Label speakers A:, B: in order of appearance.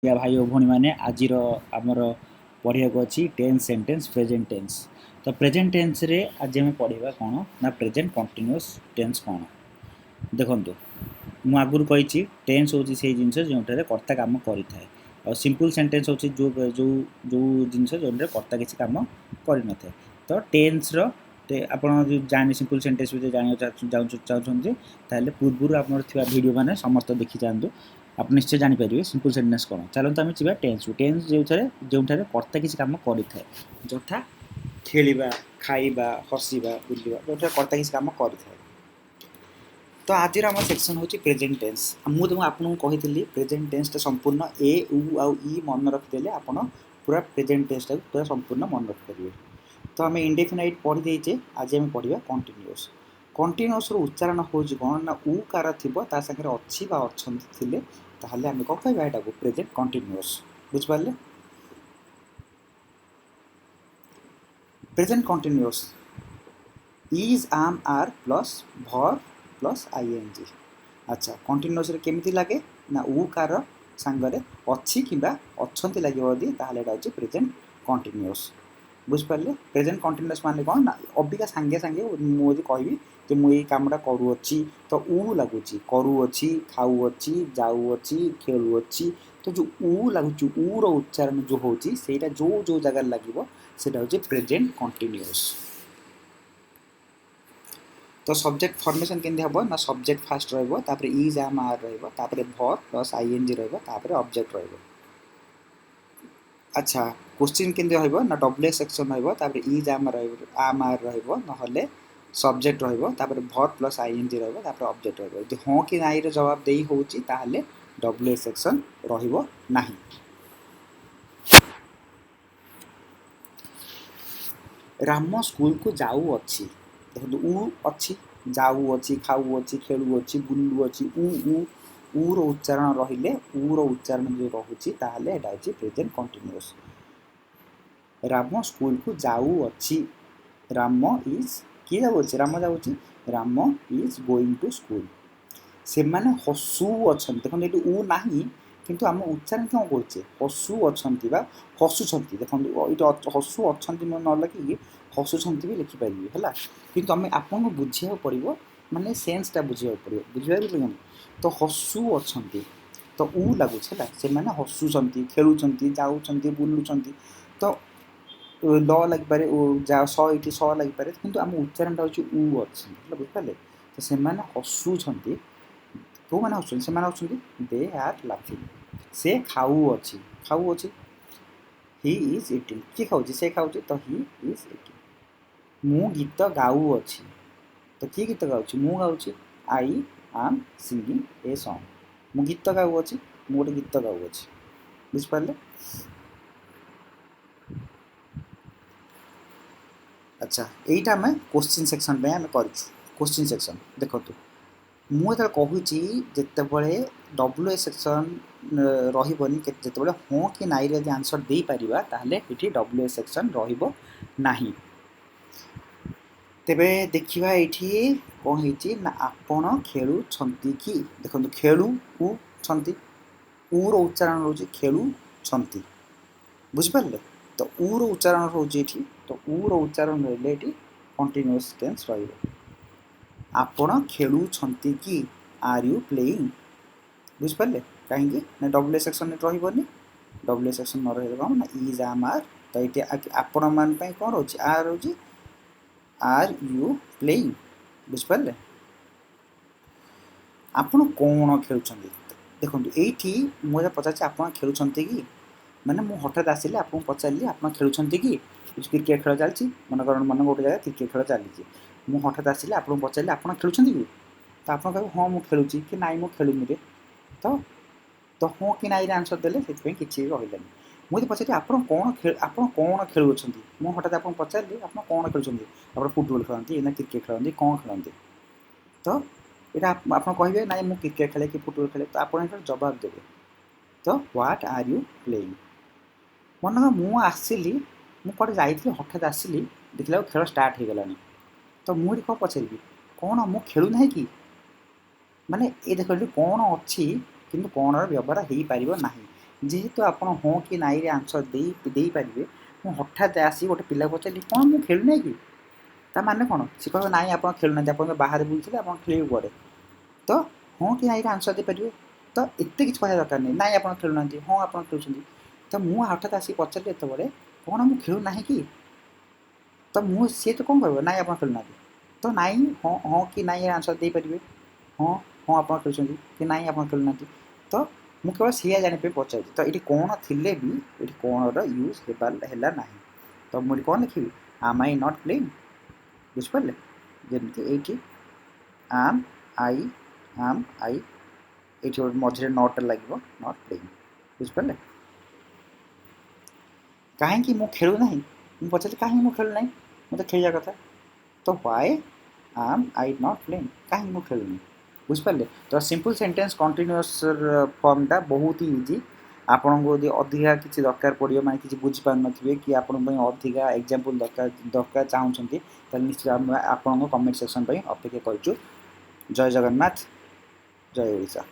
A: या भाई और भौणी मैंने आज आमर पढ़ा अच्छी टेन्स सेंटेंस प्रेजेंट टेन्स। तो प्रेजेंट टेन्स रे आज आम पढ़ा कौन ना प्रेजेंट कंटिन्यूअस टेन्स कौन देखो मु आगुरी कही टेन्स हूँ से जिनस जो कर्ता कम करें और सिंपल सेंटेंस हूँ जो जो जो जिनस जो कर्ता किसी कम कर न था। तो टेन्स आप जाने सिंपल सेंटेंस भी जाना चाहते पूर्व आप वीडियो मैंने समस्त देखी जातु आप निश्चय जापर सिंपल सेंटेंस कौन। चलते आम जी टेन्स टेन्स जो कर्ता किसी कम करें यथा खेलवा खाइबा हसवा बुलवा जो कर्ता किसी कम करें। तो आज आम सेक्शन हूँ प्रेजेंट टेन्स। मुझे आपको कही प्रेजेंट टेन्सटा संपूर्ण ए उ आउ ई मन रखिदे आप पूरा प्रेजेंट टेन्स टाक पूरा संपूर्ण मन रखिपारे। तो आम इंडेफिनाइट पढ़ी देचे आज आम पढ़ा कंटिन्यूअस। कंटिन्यूअस उच्चारण हूँ कौन ना उ कार थी सागर अच्छी अच्छे ताहले आम कौन कहवा यहाँ प्रेजेंट कंटिन्यूअस बुझिपारे। Present continuous is am are plus verb plus ING. अच्छा कंटिन्यूअस केमी लगे ना उ कार सांगरे अच्छी कि अच्छी लगे यदि ताहले एटा होची प्रेजेंट कंटिन्यूअस बुझिपारे। प्रेजेंट कंटिन्यूअस माने कौन ना अबिका सांगे सांगे मुझे कहबी कि मुझे कामटा करूँगी तो उ लगुच करूँगी खाऊँगी जाऊँगी खेलुँगी। तो जो उ लगुच उ रो उच्चारण जो होची सेटा जो जो जगह लगे सेटा होची प्रेजेंट कंटिन्यूअस। तो सब्जेक्ट फॉर्मेशन केंदी हम ना सब्जेक्ट फास्ट रही इज आम आर रही भर प्लस आईएनजी रही ऑब्जेक्ट रही। अच्छा क्वेश्चन केंदी रही ना डब्ल्यू सेक्शन रही इज आम आर रही सब्जेक्ट रही भर प्लस आईएनजी रही ऑब्जेक्ट रही। हाँ कि नाई जवाब दे होची ताहले डब्ल्यू सेक्शन रहिबो नाही। राम स्कूल को जाऊ अच्छी देखो उ अच्छी जाऊ अच्छी खाऊ अच्छी खेलु अच्छी बुलु अच्छी उ रो उच्चारण रहिले उ रो उच्चारण जो रोचे ताहले एटा होची प्रेजेंट कंटिन्यूअस। राम स्कूल को जाऊ अच्छी राम इज किए जाऊँगी राम जाऊँगी Ram is going to school. से माने हसु अच्छा देखो ये उ ना किंतु आम उच्चारण कौन करुचे हसु अच्छा हसुंट देखो ये हसु अच्छा न लगे हसुंट भी लिखिपारे है कि आम आपको बुझा पड़ो माने सेन्सटा बुझा पड़ो बुझे। तो हसु अच्छा तो उ लगुच है से मैंने हसुंट खेलुंट जाऊँच बुलुंट तो ल लगिपारे जा स ये स लगिपारे किंतु आम उच्चारणटा हूँ उ अच्छी बुझिपारे। तो से हसुंट तो मैंने हसुँ से हसुँ दे आर लाफिंग। से खाऊ अच्छी ही इज इटिंग किए खाऊँ से खाऊँ तो ही इज इटिंग। मु गीत गाऊ अच्छी तो किए गीत गाँची मु गाँची आई आम सिंगिंग ए सॉन्ग। मु गीत गाऊ अच्छी मु गोटे गीत गाऊ अच्छी बुझिपारे। अच्छा यहीटा आम क्वेश्चन सेक्शन पे आम कर क्वेश्चन सेक्शन देखो मुझे कहूँ जितेबले डब्ल्यू सेक्शन रही जितेबले हाँ कि नाई यदि आंसर दे पारिबा ताहले ये डब्ल्यू सेक्शन रहिबो नाही। तेबे देखिबा ये कौन होती ना आपण खेलुंट कि देखो खेलु उ छंती उ रो उच्चारण रोचे खेलुंट बुझिपारे। तो उ रो उच्चारण रोचे तो उ रो उच्चारण रहिले कंटिन्यूअस टेंस रहिबो। आपण खेलुंट कि आर यू प्लेइंग बुझिपारे कहीं ना डब्ल्यू सेक्शन रही डब्ल्यू सेक्शन न रही कौन ना इज आम आर। तो ये आपण मान कौन रोचे आर रोचे आर यू प्लेइंग बुझिपारे। आपण कौन खेलुंट देखो ये मुझे पचार आप खेलुंट कि मैंने मुझे हठात आसिले आपको पचारि आप खेलुंट कि क्रिकेट खेल चलती मन गोटे जगह क्रिकेट खेल चली मुझे हठात आसिले आपको पचारि आप खेलुंट कि तो आप कह हाँ मुझे खेलुची कि नाई मुझे खेलुनी रे। तो तो हाँ कि नाई आंसर देले से किसी रही मुझे पचारि आप कौन खेलुँच मुझे हठात आपको पचारि आप कौन खेलुँच आप फुटबॉल खेलती ना क्रिकेट खेलती कौन खेलती। तो यहाँ आप कहे ना मुझे क्रिकेट खेले कि फुटबॉल खेले तो आप जवाब देवे तो व्हाट आर यू प्लेइंग। मन मु आसली मुझे जाइए हठात आसली देखला खेल स्टार्ट हो गलानी तो मुझे कौन पचारि कौन मु खेलुना कि माने ये देख कौन अच्छी किंतु कौन व्यवहार हो पार ना जेहेतु आपण हाँ कि नाई रे आंसर दे पारे मु हठात आसी गोटे पिला पचारि कौन मुझे खेलुना कि ता माने कौन सी कह ना आप खेलुना आप बाहर बुलते आप खेल पड़े तो हाँ कि नाई रे आंसर देपारे तो एत कि कह दरकार नहीं ना आप खेलुना हाँ आप खेलुं तो मुझे हठात आसी पचारि ये कौन मुझे खेलुना कि तो मुझे सी तो कौन कह ना आप खेलुना तो नाई हाँ हाँ कि नाई आंसर दे पारे हाँ हाँ आप खेलुं कि ना आप खेलुना तो मुझे केवल सी जानापी पचार तो ये कौन थी भी ये कौन यूज है ना तो मुझे कौन लिखी आम आई नॉट प्लेइंग बुझिपारे जमी ये आम आई ये मझे नट लगे नट प्लेइंग बुझिपारे कहीं मुझे खेलुना मुझे पचारि कहीं मुझे खेलुना मतलब खेल कथा तो व्हाई आम आई नॉट प्लेइंग कहीं मुझे खेलुनी बुझिपारे तो सिंपल सेंटेंस कंटिन्यूअस फॉर्मटा बहुत ही इजी आपन को यदि अधिका किसी दरकार पड़ो मैं किसी बुझीपार नथिबे कि आपण अधिका एग्जांपल दरकार चाहूँगी निश्चित आपण कमेंट सेक्शन अपेक्षा करूँ जय जगन्नाथ जय ओडिशा।